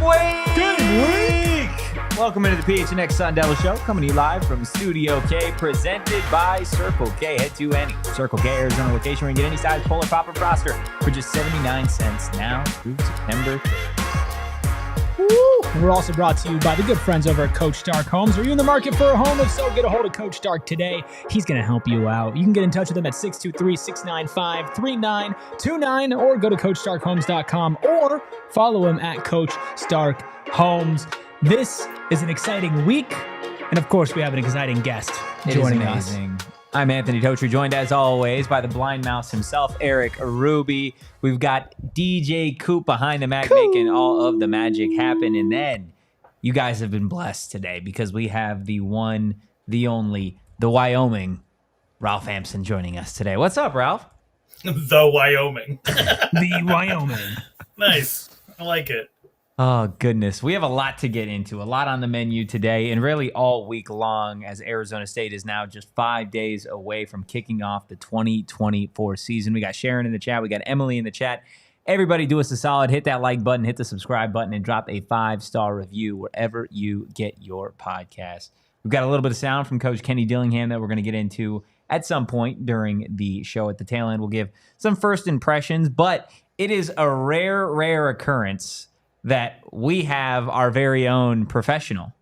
week! Good week! Welcome into the PHNX Sun Devils show, coming to you live from Studio K, presented by Circle K. Head to any Circle K Arizona location where you can get any size pull or pop of roster for just 79 cents now through September 3rd. Woo! We're also brought to you by the good friends over at Coach Stark Homes. Are you in the market for a home? If so, get a hold of Coach Stark today. He's going to help you out. You can get in touch with him at 623-695-3929 or go to CoachStarkHomes.com or follow him at Coach Stark Homes. This is an exciting week, and of course, we have an exciting guest joining us. I'm Anthony Totri, joined as always by the blind mouse himself, Erik Ruby. We've got DJ Coop behind the Mac making all of the magic happen. And then you guys have been blessed today because we have the one, the only, the Wyoming, Ralph Amsden joining us today. What's up, Ralph? The Wyoming. The Wyoming. Nice. I like it. Oh, goodness. We have a lot to get into, a lot on the menu today, and really all week long, as Arizona State is now just 5 days away from kicking off the 2024 season. We got Sharon in the chat. We got Emily in the chat. Everybody do us a solid. Hit that like button, hit the subscribe button, and drop a 5-star review wherever you get your podcast. We've got a little bit of sound from Coach Kenny Dillingham that we're going to get into at some point during the show. At the tail end, we'll give some first impressions, but it is a rare occurrence that we have our very own professional.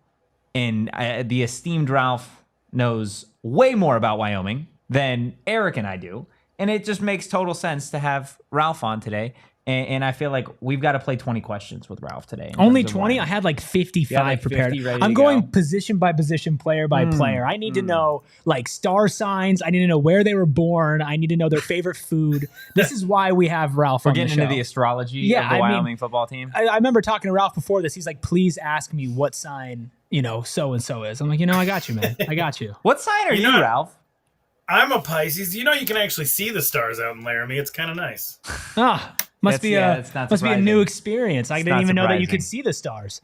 And the esteemed Ralph knows way more about Wyoming than Erik and I do. And it just makes total sense to have Ralph on today. And I feel like we've got to play 20 questions with Ralph today. Only 20? I had like 55 prepared. 50 I'm going position by position, player by player. I need to know like star signs. I need to know where they were born. I need to know their favorite food. This is why we have Ralph on the show. We're getting into the astrology of the Wyoming football team. I remember talking to Ralph before this. He's like, please ask me what sign, so-and-so is. I'm like, I got you, man. I got you. What sign are you, Ralph? I'm a Pisces. You can actually see the stars out in Laramie. It's kind of nice. Must be a new experience. I didn't even know that you could see the stars.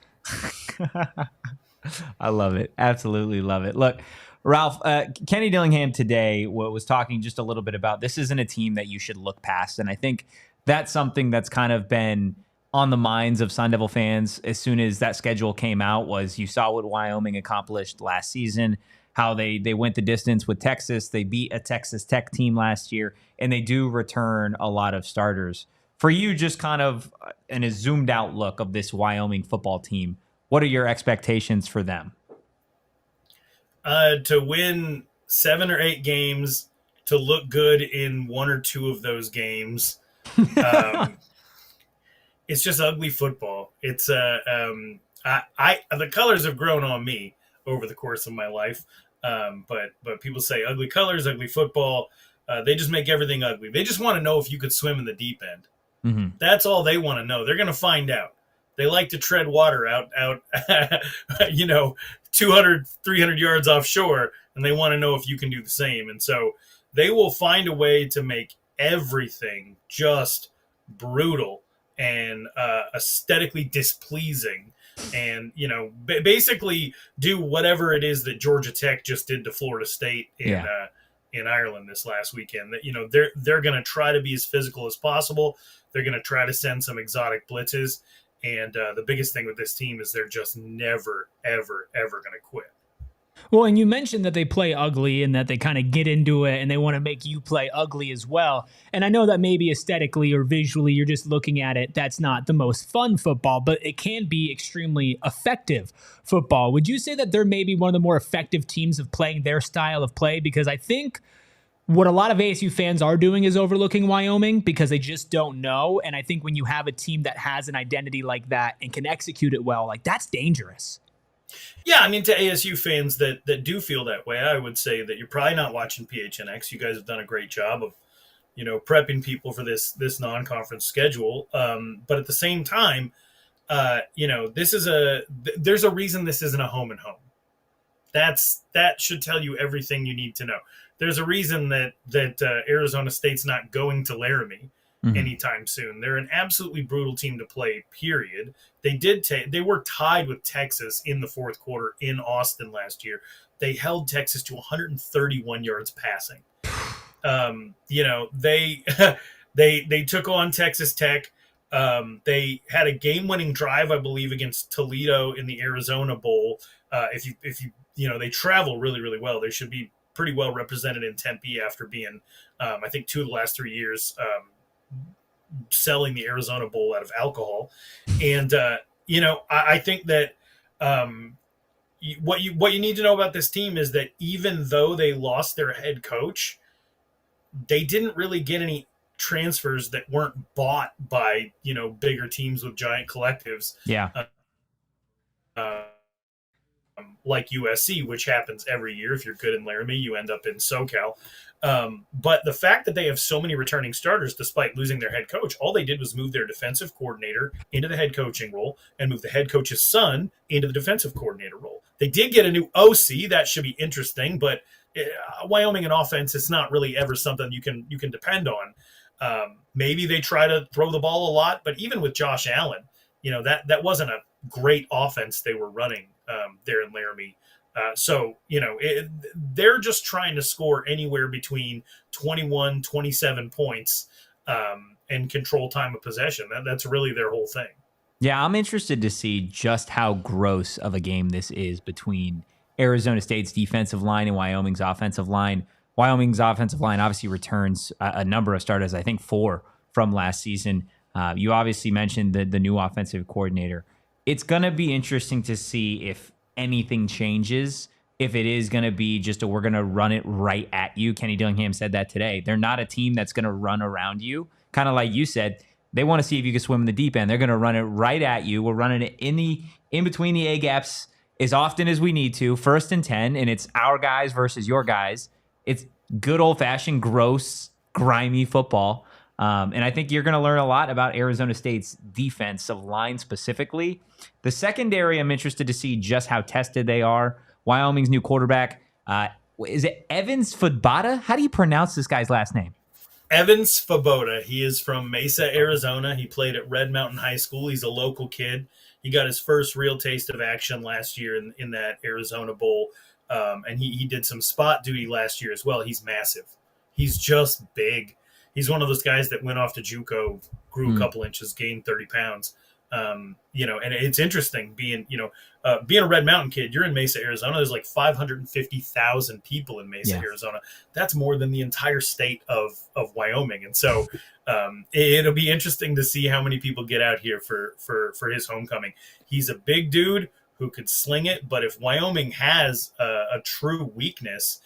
I love it. Absolutely love it. Look, Ralph, Kenny Dillingham today was talking just a little bit about this isn't a team that you should look past. And I think that's something that's kind of been on the minds of Sun Devil fans as soon as that schedule came out. Was you saw what Wyoming accomplished last season, how they went the distance with Texas. They beat a Texas Tech team last year, and they do return a lot of starters. For you, just kind of in a zoomed out look of this Wyoming football team, what are your expectations for them? To win 7 or 8 games, to look good in 1 or 2 of those games. It's just ugly football. It's the colors have grown on me over the course of my life. But people say ugly colors, ugly football. They just make everything ugly. They just want to know if you could swim in the deep end. Mm-hmm. That's all they want to know. They're going to find out. They like to tread water out 200, 300 yards offshore, and they want to know if you can do the same. And so they will find a way to make everything just brutal and aesthetically displeasing. And, basically do whatever it is that Georgia Tech just did to Florida State in Ireland this last weekend. That, they're going to try to be as physical as possible. They're going to try to send some exotic blitzes. And the biggest thing with this team is they're just never, ever, ever going to quit. Well, and you mentioned that they play ugly and that they kind of get into it and they want to make you play ugly as well. And I know that maybe aesthetically or visually you're just looking at it, that's not the most fun football, but it can be extremely effective football. Would you say that they're maybe one of the more effective teams of playing their style of play? Because I think what a lot of ASU fans are doing is overlooking Wyoming because they just don't know. And I think when you have a team that has an identity like that and can execute it well, like that's dangerous. Yeah, I mean, to ASU fans that do feel that way, I would say that you're probably not watching PHNX. You guys have done a great job of, prepping people for this non-conference schedule. But at the same time, there's a reason this isn't a home and home. That should tell you everything you need to know. There's a reason that Arizona State's not going to Laramie anytime soon. They're an absolutely brutal team to play, period. They were tied with Texas in the fourth quarter in Austin last year. They held Texas to 131 yards passing. They took on Texas Tech. They had a game-winning drive, I believe, against Toledo in the Arizona Bowl. If you they travel really, really well. They should be pretty well represented in Tempe after being, I think, 2 of the last 3 years selling the Arizona Bowl out of alcohol. And I think that what you need to know about this team is that even though they lost their head coach, they didn't really get any transfers that weren't bought by bigger teams with giant collectives. Yeah. Like USC, which happens every year. If you're good in Laramie, you end up in SoCal. But the fact that they have so many returning starters, despite losing their head coach, all they did was move their defensive coordinator into the head coaching role and move the head coach's son into the defensive coordinator role. They did get a new OC. That should be interesting, but Wyoming in offense, it's not really ever something you can depend on. Maybe they try to throw the ball a lot, but even with Josh Allen, that wasn't a great offense they were running there in Laramie. They're just trying to score anywhere between 21, 27 points and control time of possession. That's really their whole thing. Yeah, I'm interested to see just how gross of a game this is between Arizona State's defensive line and Wyoming's offensive line. Wyoming's offensive line obviously returns a number of starters, I think 4 from last season. You obviously mentioned the new offensive coordinator. It's going to be interesting to see if anything changes, if it is going to be just we're going to run it right at you. Kenny Dillingham said that today. They're not a team that's going to run around you. Kind of like you said, they want to see if you can swim in the deep end. They're going to run it right at you. We're running it in between the A gaps as often as we need to, 1st and 10, and it's our guys versus your guys. It's good old-fashioned, gross, grimy football. And I think you're going to learn a lot about Arizona State's defensive line specifically. The secondary, I'm interested to see just how tested they are. Wyoming's new quarterback, is it Evans Fabota? How do you pronounce this guy's last name? Evans Fabota. He is from Mesa, Arizona. He played at Red Mountain High School. He's a local kid. He got his first real taste of action last year in that Arizona Bowl. And he did some spot duty last year as well. He's massive. He's just big. He's one of those guys that went off to JUCO, grew a couple inches, gained 30 pounds. And it's interesting being a Red Mountain kid. You're in Mesa, Arizona. There's like 550,000 people in Mesa, Arizona. That's more than the entire state of Wyoming. And so it'll be interesting to see how many people get out here for his homecoming. He's a big dude who could sling it, but if Wyoming has a true weakness,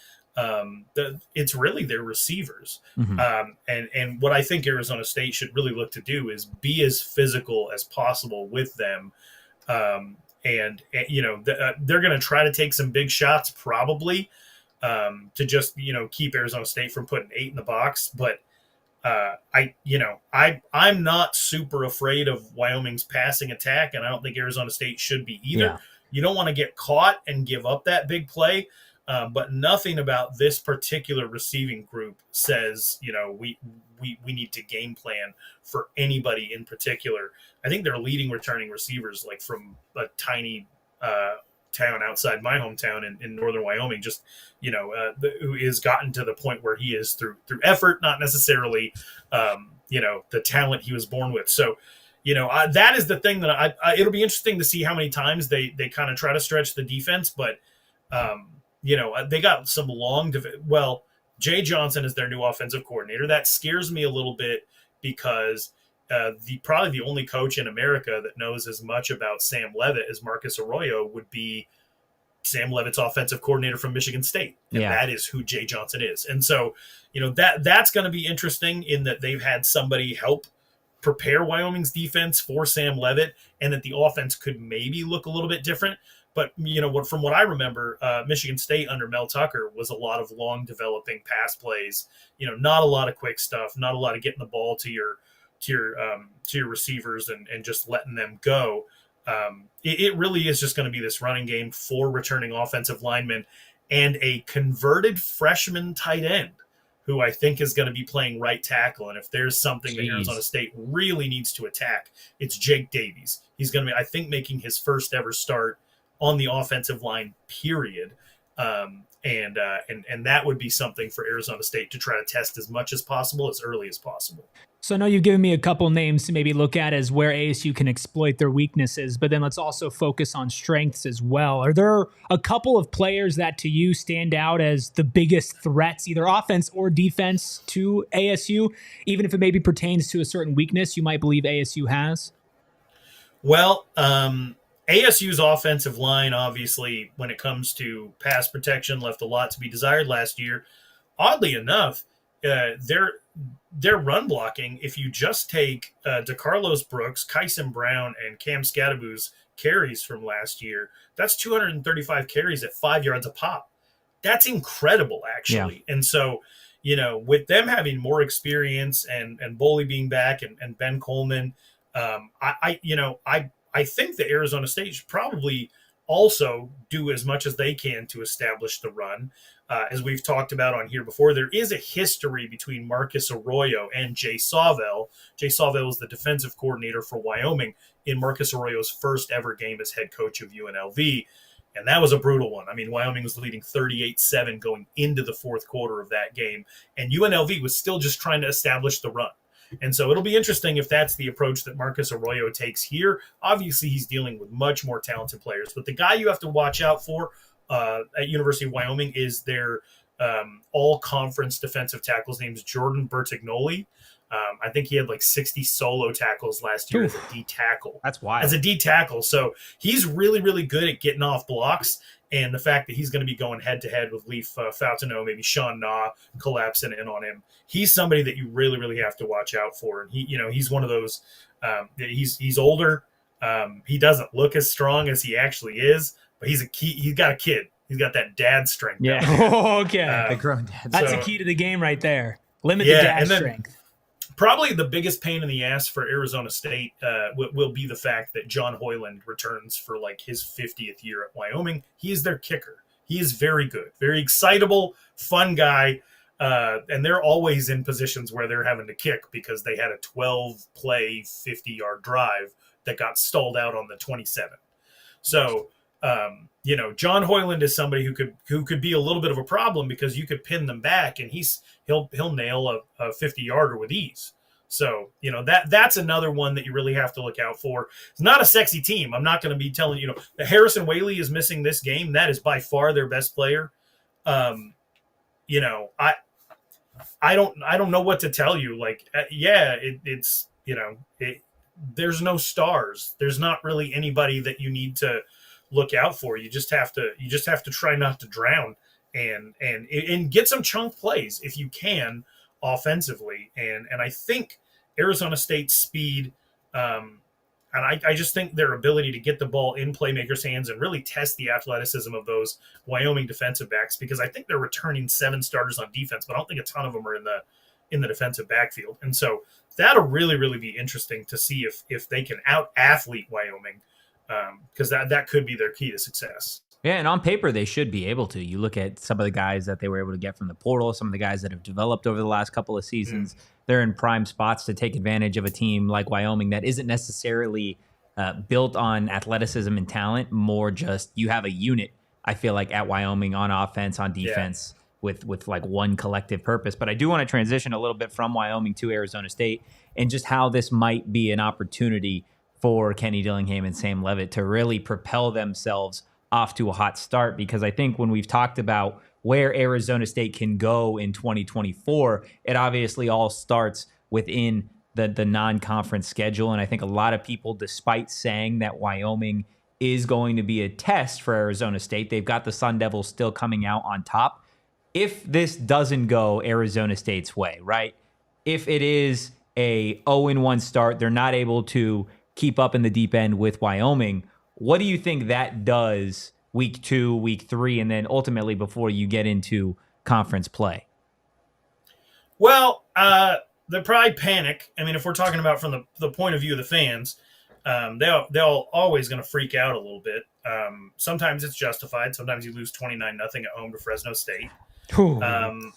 it's really their receivers. And what I think Arizona State should really look to do is be as physical as possible with them. They're going to try to take some big shots probably to just, keep Arizona State from putting 8 in the box. But I'm not super afraid of Wyoming's passing attack, and I don't think Arizona State should be either. Yeah. You don't want to get caught and give up that big play. But nothing about this particular receiving group says, we need to game plan for anybody in particular. I think they're leading returning receivers, like from a tiny town outside my hometown in northern Wyoming, just, who has gotten to the point where he is through effort, not necessarily, the talent he was born with. So, that is the thing that it'll be interesting to see how many times they kind of try to stretch the defense, but, they got some Jay Johnson is their new offensive coordinator. That scares me a little bit because probably the only coach in America that knows as much about Sam Leavitt as Marcus Arroyo would be Sam Leavitt's offensive coordinator from Michigan State. And that is who Jay Johnson is. And so, that's going to be interesting in that they've had somebody help prepare Wyoming's defense for Sam Leavitt, and that the offense could maybe look a little bit different. But, from what I remember, Michigan State under Mel Tucker was a lot of long developing pass plays, not a lot of quick stuff, not a lot of getting the ball to your receivers and just letting them go. It really is just going to be this running game for returning offensive linemen and a converted freshman tight end who I think is going to be playing right tackle. And if there's something that Arizona State really needs to attack, it's Jake Davies. He's going to be, I think, making his first ever start on the offensive line, period. And that would be something for Arizona State to try to test as much as possible, as early as possible. So I know you've given me a couple names to maybe look at as where ASU can exploit their weaknesses, but then let's also focus on strengths as well. Are there a couple of players that to you stand out as the biggest threats, either offense or defense, to ASU, even if it maybe pertains to a certain weakness you might believe ASU has? Well, ASU's offensive line, obviously, when it comes to pass protection, left a lot to be desired last year. Oddly enough, their run blocking, if you just take DeCarlos Brooks, Kyson Brown, and Cam Scadaboo's carries from last year, that's 235 carries at 5 yards a pop. That's incredible, actually. Yeah. And so, with them having more experience and Boley being back and Ben Coleman, I think that Arizona State should probably also do as much as they can to establish the run. As we've talked about on here before, there is a history between Marcus Arroyo and Jay Sawvell. Jay Sawvell is the defensive coordinator for Wyoming in Marcus Arroyo's first ever game as head coach of UNLV. And that was a brutal one. I mean, Wyoming was leading 38-7 going into the fourth quarter of that game. And UNLV was still just trying to establish the run. And so it'll be interesting if that's the approach that Marcus Arroyo takes here. Obviously, he's dealing with much more talented players. But the guy you have to watch out for at University of Wyoming is their all-conference defensive tackle. His name is Jordan Bertignoli. I think he had like 60 solo tackles last year as a D tackle. That's wild. As a D tackle. So he's really, really good at getting off blocks. And the fact that he's going to be going head-to-head with Leif Fautino, maybe Sean Na collapsing in on him, he's somebody that you really, really have to watch out for. And he's one of those. He's older. He doesn't look as strong as he actually is, but he's got a kid. He's got that dad strength. Yeah. Okay. The grown dad. That's the key to the game right there. Limited dad strength. Probably the biggest pain in the ass for Arizona State will be the fact that John Hoyland returns for like his 50th year at Wyoming. He is their kicker. He is very good, very excitable, fun guy. And they're always in positions where they're having to kick because they had a 12-play, 50-yard drive that got stalled out on the 27th. So, John Hoyland is somebody who could be a little bit of a problem because you could pin them back and he'll nail a 50-yarder with ease. So, that's another one that you really have to look out for. It's not a sexy team. I'm not going to be telling you, that Harrison Whaley is missing this game. That is by far their best player. I don't know what to tell you. Like, there's no stars. There's not really anybody that you need to look out for. You just have to try not to drown and get some chunk plays if you can offensively. And I think Arizona State's speed, and I just think their ability to get the ball in playmakers' hands and really test the athleticism of those Wyoming defensive backs, because I think they're returning 7 starters on defense, but I don't think a ton of them are in the defensive backfield. And so that'll really, really be interesting to see if they can out-athlete Wyoming, because that could be their key to success. Yeah, and on paper, they should be able to. You look at some of the guys that they were able to get from the portal, some of the guys that have developed over the last couple of seasons. They're in prime spots to take advantage of a team like Wyoming that isn't necessarily built on athleticism and talent, more just you have a unit, I feel like, at Wyoming on offense, on defense, with like one collective purpose. But I do want to transition a little bit from Wyoming to Arizona State and just how this might be an opportunity for Kenny Dillingham and Sam Leavitt to really propel themselves off to a hot start, because I think when we've talked about where Arizona State can go in 2024, it obviously all starts within the non-conference schedule. And I think a lot of people, despite saying that Wyoming is going to be a test for Arizona State, they've got the Sun Devils still coming out on top. If this doesn't go Arizona State's way, right? If it is a 0-1 start, they're not able to keep up in the deep end with Wyoming, what do you think that does week 2, week 3, and then ultimately before you get into conference play? Well, they'll probably panic. I mean, if we're talking about from the point of view of the fans, they'll always going to freak out a little bit. Sometimes it's justified. Sometimes you lose 29-0 at home to Fresno State. And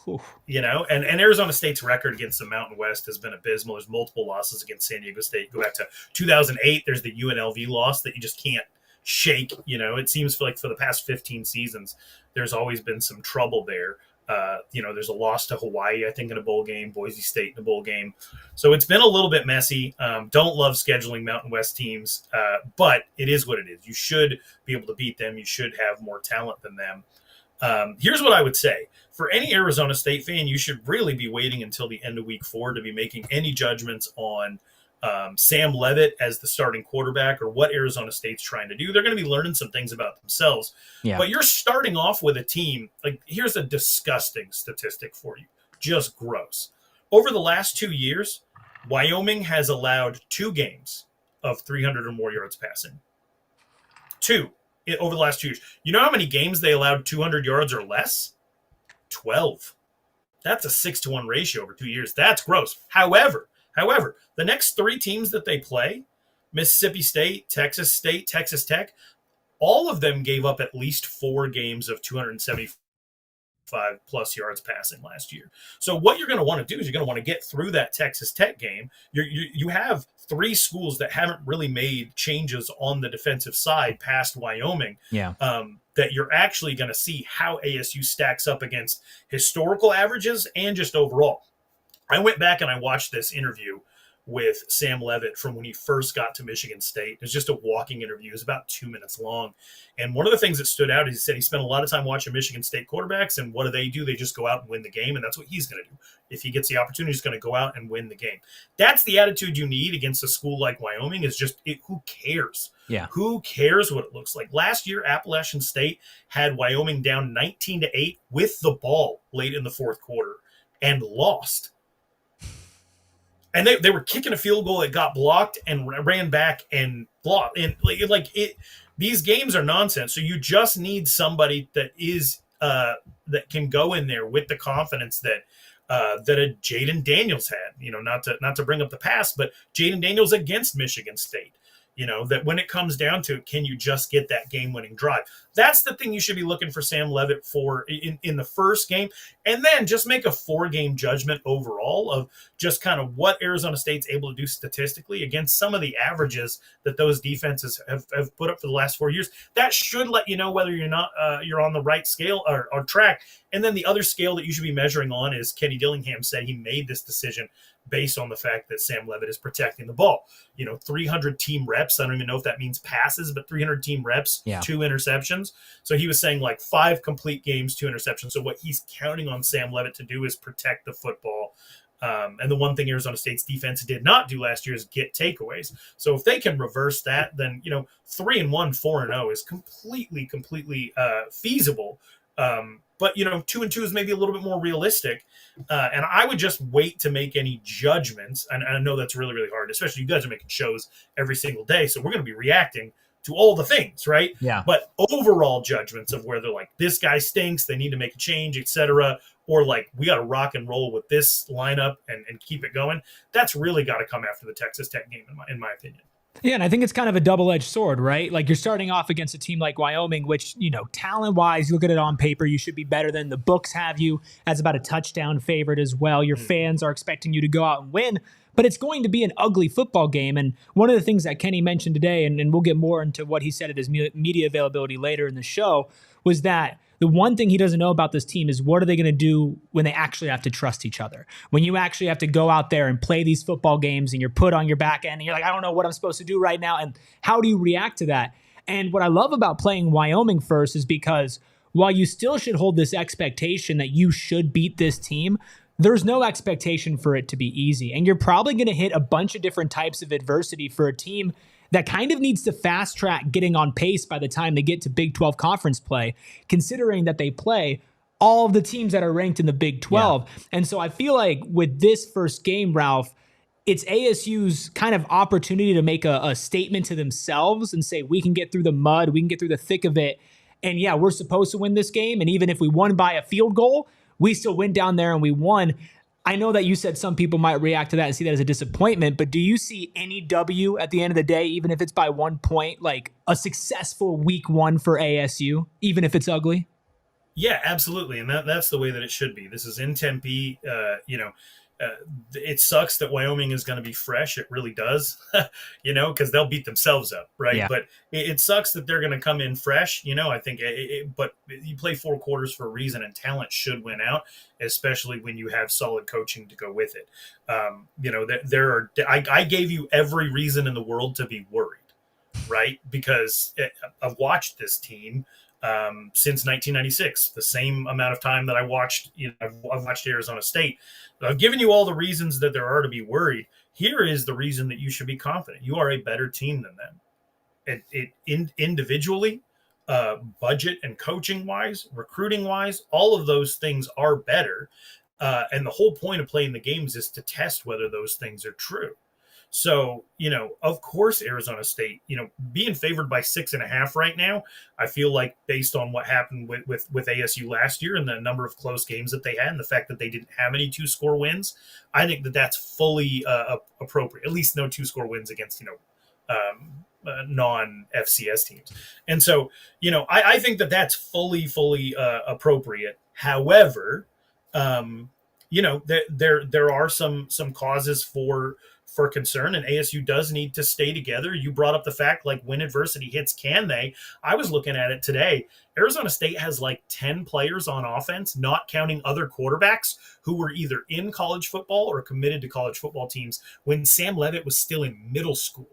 Arizona State's record against the Mountain West has been abysmal. There's multiple losses against San Diego State. Go back to 2008. There's the UNLV loss that you just can't shake. It seems like for the past 15 seasons, there's always been some trouble there. There's a loss to Hawaii, I think, in a bowl game, Boise State in a bowl game. So it's been a little bit messy. Don't love scheduling Mountain West teams, but it is what it is. You should be able to beat them. You should have more talent than them. Here's what I would say. For any Arizona State fan, you should really be waiting until the end of week 4 to be making any judgments on Sam Leavitt as the starting quarterback or what Arizona State's trying to do. They're going to be learning some things about themselves. Yeah. But you're starting off with a team. Like, here's a disgusting statistic for you. Just gross. Over the last 2 years, Wyoming has allowed 2 games of 300 or more yards passing. 2 over the last 2 years. You know how many games they allowed 200 yards or less? 12. That's a 6-to-1 ratio over 2 years. That's gross. However, the next 3 teams that they play, Mississippi State, Texas Tech, all of them gave up at least 4 games of 275 plus yards passing last year. So what you're going to want to do is you're going to want to get through that Texas Tech game. You have 3 schools that haven't really made changes on the defensive side past Wyoming. Yeah. That you're actually going to see how ASU stacks up against historical averages and just overall. I went back and I watched this interview with Sam Leavitt from when he first got to Michigan State. It was just a walking interview. It was about 2 minutes long. And one of the things that stood out is he said he spent a lot of time watching Michigan State quarterbacks, and what do? They just go out and win the game, and that's what he's going to do. If he gets the opportunity, he's going to go out and win the game. That's the attitude you need against a school like Wyoming is just who cares? Yeah. Who cares what it looks like? Last year, Appalachian State had Wyoming down 19-8 with the ball late in the fourth quarter and lost. And they were kicking a field goal that got blocked and ran back and blocked. And these games are nonsense. So you just need somebody that is that can go in there with the confidence that a Jaden Daniels had. Not to bring up the past, but Jaden Daniels against Michigan State. That when it comes down to it, can you just get that game-winning drive? That's the thing you should be looking for Sam Leavitt for in the first game. And then just make a 4-game judgment overall of just kind of what Arizona State's able to do statistically against some of the averages that those defenses have put up for the last 4 years. That should let you know whether you're on the right scale or track. And then the other scale that you should be measuring on is Kenny Dillingham said he made this decision based on the fact that Sam Leavitt is protecting the ball. 300 team reps. I don't even know if that means passes, but 300 team reps, 2 interceptions. So he was saying 5 complete games, 2 interceptions. So what he's counting on Sam Leavitt to do is protect the football. And the one thing Arizona State's defense did not do last year is get takeaways. So if they can reverse that, then 3-1, 4-0 is completely feasible. But 2-2 is maybe a little bit more realistic. And I would just wait to make any judgments. And I know that's really, really hard, especially you guys are making shows every single day. So we're going to be reacting to all the things, right? Yeah. But overall judgments of where they're this guy stinks, they need to make a change, etc. Or we got to rock and roll with this lineup and keep it going. That's really got to come after the Texas Tech game, in my opinion. Yeah, and I think it's kind of a double-edged sword, right? You're starting off against a team like Wyoming, which, talent-wise, you look at it on paper, you should be better than the books have you as about a touchdown favorite as well. Your fans are expecting you to go out and win, but it's going to be an ugly football game. And one of the things that Kenny mentioned today, and we'll get more into what he said at his media availability later in the show, was that the one thing he doesn't know about this team is what are they going to do when they actually have to trust each other? When you actually have to go out there and play these football games and you're put on your back end and you're I don't know what I'm supposed to do right now. And how do you react to that? And what I love about playing Wyoming first is because while you still should hold this expectation that you should beat this team, there's no expectation for it to be easy. And you're probably going to hit a bunch of different types of adversity for a team that kind of needs to fast track getting on pace by the time they get to Big 12 conference play, considering that they play all of the teams that are ranked in the Big 12. Yeah. And so I feel like with this first game, Ralph, it's ASU's kind of opportunity to make a statement to themselves and say, we can get through the mud, we can get through the thick of it. And yeah, we're supposed to win this game. And even if we won by a field goal, we still went down there and we won. I know that you said some people might react to that and see that as a disappointment, but do you see any W at the end of the day, even if it's by 1 point, a successful week 1 for ASU, even if it's ugly? Yeah, absolutely. And that's the way that it should be. This is in Tempe. it sucks that Wyoming is going to be fresh. It really does, because they'll beat themselves up, right? Yeah. But it sucks that they're going to come in fresh, I think. But you play 4 quarters for a reason, and talent should win out, especially when you have solid coaching to go with it. I gave you every reason in the world to be worried, right? Because I've watched this team since 1996, the same amount of time that I watched. I've watched Arizona State. I've given you all the reasons that there are to be worried. Here is the reason that you should be confident. You are a better team than them. Individually, budget and coaching wise, recruiting wise, all of those things are better. And the whole point of playing the games is to test whether those things are true. So, of course, Arizona State, being favored by 6.5 right now, I feel like based on what happened with ASU last year and the number of close games that they had and the fact that they didn't have any 2-score wins, I think that that's fully appropriate. At least no 2-score wins against, non-FCS teams. And so, I think that that's fully appropriate. However, there are some causes for concern, and ASU does need to stay together. You brought up the fact, like, when adversity hits, can they? I was looking at it today. Arizona State has like 10 players on offense, not counting other quarterbacks who were either in college football or committed to college football teams when Sam Leavitt was still in middle school.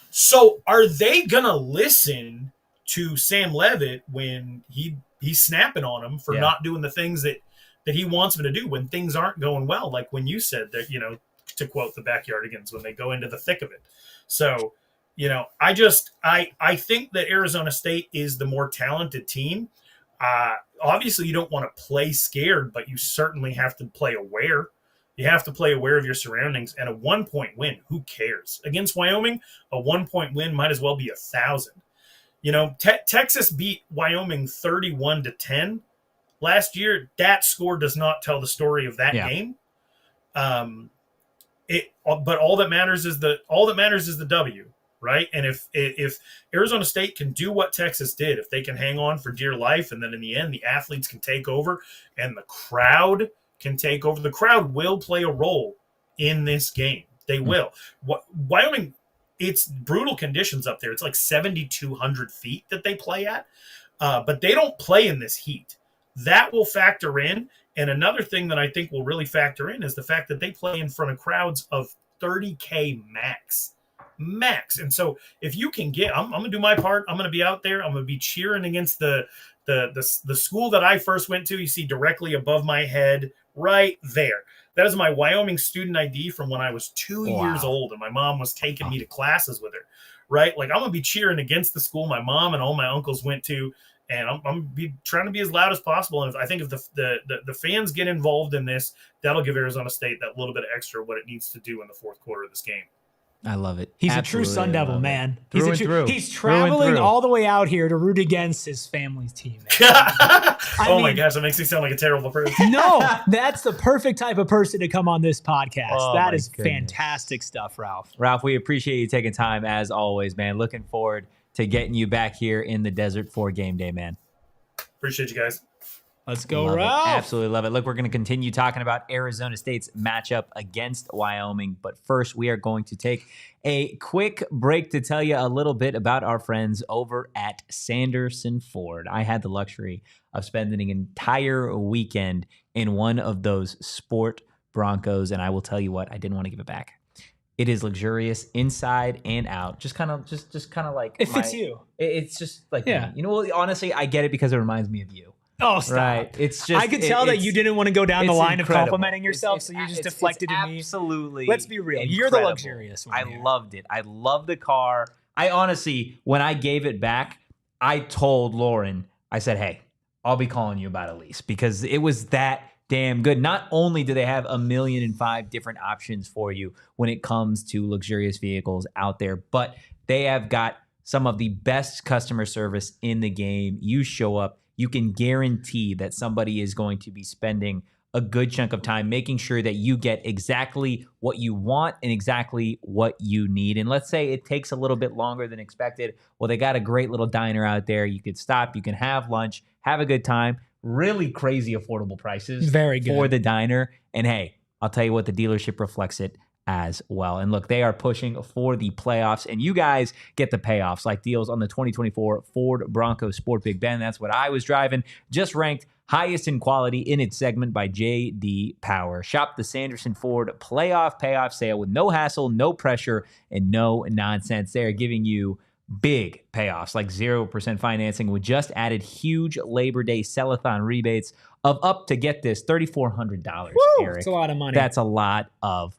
So are they going to listen to Sam Leavitt when he's snapping on them for not doing the things that he wants them to do when things aren't going well? Like when you said that, to quote the Backyardigans, when they go into the thick of it. So, I think that Arizona State is the more talented team. Obviously, you don't want to play scared, but you certainly have to play aware. You have to play aware of your surroundings. And a 1-point win, who cares? Against Wyoming, a 1-point win might as well be 1,000. Texas beat Wyoming 31-10 last year. That score does not tell the story of that game. But all that matters is the W, right? And if Arizona State can do what Texas did, if they can hang on for dear life, and then in the end the athletes can take over and the crowd can take over, the crowd will play a role in this game. They will. Wyoming, it's brutal conditions up there. It's like 7,200 feet that they play at, but they don't play in this heat. That will factor in. And another thing that I think will really factor in is the fact that they play in front of crowds of 30K max. And so if you can I'm going to do my part. I'm going to be out there. I'm going to be cheering against the school that I first went to. You see directly above my head right there. That is my Wyoming student ID from when I was 2 years old, and my mom was taking me to classes with her, right? Like, I'm going to be cheering against the school my mom and all my uncles went to. And I'm going to be trying to be as loud as possible. And I think if the fans get involved in this, that'll give Arizona State that little bit of extra what it needs to do in the fourth quarter of this game. I love it. He's Absolutely a true Sun Devil, man. He's He's traveling all the way out here to root against his family's team. My gosh, that makes me sound like a terrible person. No, that's the perfect type of person to come on this podcast. That is fantastic stuff, Ralph. Ralph, we appreciate you taking time as always, man. Looking forward to getting you back here in the desert for game day, man. Appreciate you guys. Let's go, love Ralph. It. Absolutely love it. Look, we're going to continue talking about Arizona State's matchup against Wyoming. But first, we are going to take a quick break to tell you a little bit about our friends over at Sanderson Ford. I had the luxury of spending an entire weekend in one of those sport Broncos, and I will tell you what, I didn't want to give it back. It is luxurious inside and out. Just kind of like it fits you. It's just like me. Honestly, I get it because it reminds me of you. Oh, stop. Right. It's just I could tell that you didn't want to go down the line incredible. Of complimenting yourself, so you just deflected to me. Absolutely. Let's be real. Incredible. You're the luxurious one. I loved it. I love the car. I honestly, when I gave it back, I told Lauren, I said, hey, I'll be calling you about a lease because it was that damn good. Not only do they have 1,000,005 different options for you when it comes to luxurious vehicles out there, but they have got some of the best customer service in the game. You show up, you can guarantee that somebody is going to be spending a good chunk of time making sure that you get exactly what you want and exactly what you need. And let's say it takes a little bit longer than expected. Well, they got a great little diner out there. You could stop, you can have lunch, have a good time, really crazy affordable prices. Very good. For the diner. And hey, I'll tell you what, the dealership reflects it as well. And look, they are pushing for the playoffs, and you guys get the payoffs like deals on the 2024 Ford Bronco Sport Big Ben. That's what I was driving. Just ranked highest in quality in its segment by J.D. Power. Shop the Sanderson Ford playoff payoff sale with no hassle, no pressure, and no nonsense. They are giving you big payoffs like 0% financing with just added huge Labor Day sell-a-thon rebates of up to, get this, $3,400, Erik. That's a lot of money. That's a lot of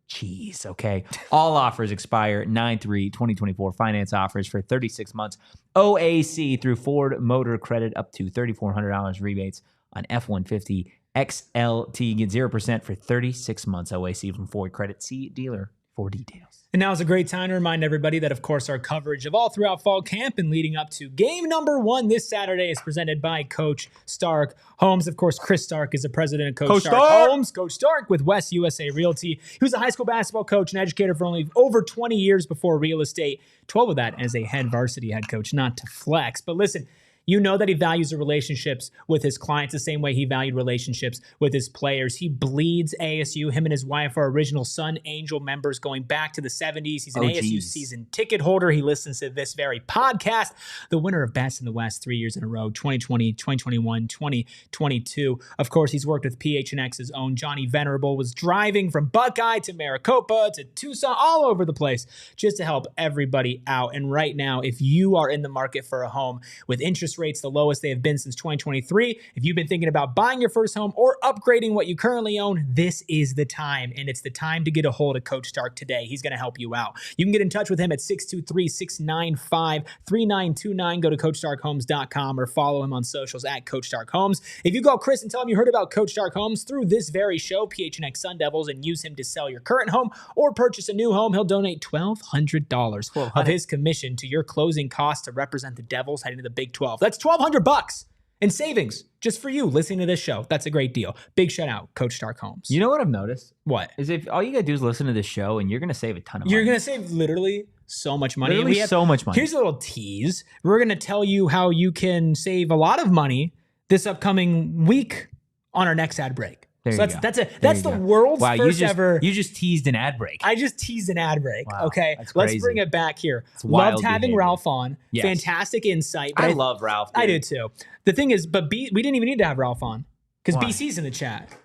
cheese, okay? All offers expire 9/3/2024. Finance offers for 36 months. OAC through Ford Motor Credit up to $3,400 rebates on F-150 XLT. Get 0% for 36 months. OAC from Ford Credit. See dealer for details. And now is a great time to remind everybody that, of course, our coverage of all throughout fall camp and leading up to game number 1 this Saturday is presented by Coach Stark Homes. Of course, Chris Stark is the president of Coach Stark Homes. Coach Stark with West USA Realty. He was a high school basketball coach and educator for only over 20 years before real estate. 12 of that as a head varsity head coach, not to flex. But listen, you know that he values the relationships with his clients the same way he valued relationships with his players. He bleeds ASU. Him and his wife are original Sun Angel members going back to the 70s. He's an ASU season ticket holder. He listens to this very podcast. The winner of Best in the West 3 years in a row, 2020, 2021, 2022. Of course, he's worked with PHNX's own Johnny Venerable, was driving from Buckeye to Maricopa to Tucson, all over the place, just to help everybody out. And right now, if you are in the market for a home with interest rates the lowest they have been since 2023. If you've been thinking about buying your first home or upgrading what you currently own, this is the time. And it's the time to get a hold of Coach Stark today. He's going to help you out. You can get in touch with him at 623-695-3929. Go to CoachStarkHomes.com or follow him on socials at Coach Stark Homes. If you call Chris and tell him you heard about Coach Stark Homes through this very show, PHNX Sun Devils, and use him to sell your current home or purchase a new home, he'll donate $1,200 of his commission to your closing costs to represent the Devils heading to the Big 12. That's $1,200 in savings just for you listening to this show. That's a great deal. Big shout out, Coach Stark Homes. You know what I've noticed? What? Is if all you got to do is listen to this show and you're going to save a ton of money. You're going to save literally so much money. Literally so much money. Here's a little tease. We're going to tell you how you can save a lot of money this upcoming week on our next ad break. So that's the world's first ever. You just teased an ad break. I just teased an ad break. Wow, okay, let's bring it back here. Loved having behavior. Ralph on. Yes. Fantastic insight. But I love Ralph. Dude. I do too. The thing is, but we didn't even need to have Ralph on because BC's in the chat.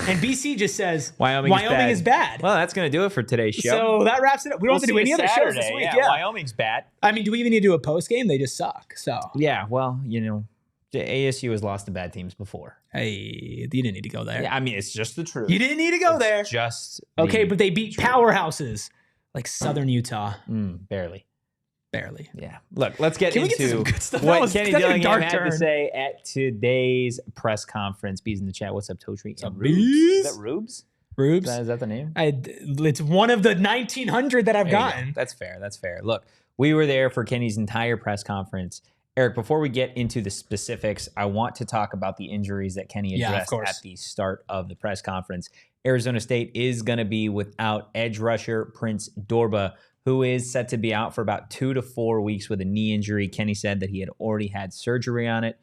And BC just says Wyoming is bad. Well, that's going to do it for today's show. So that wraps it up. We don't have to do any other shows this week. Yeah, Wyoming's bad. I mean, do we even need to do a post game? They just suck. So yeah, well, the ASU has lost to bad teams before. Hey, you didn't need to go there. Yeah, I mean, it's just the truth. You didn't need to go there. Just okay, but they beat powerhouses like Southern Utah. Barely. Yeah. Look, let's get into some good stuff. What Kenny Dillingham had to say at today's press conference. Bees in the chat. What's up, Totri? What's up, Bees? Is that Rubes? Rubes? Is that the name? It's one of the 1,900 that I've gotten. That's fair. Look, we were there for Kenny's entire press conference. Erik, before we get into the specifics, I want to talk about the injuries that Kenny addressed at the start of the press conference. Arizona State is going to be without edge rusher Prince Dorba, who is set to be out for about 2 to 4 weeks with a knee injury. Kenny said that he had already had surgery on it.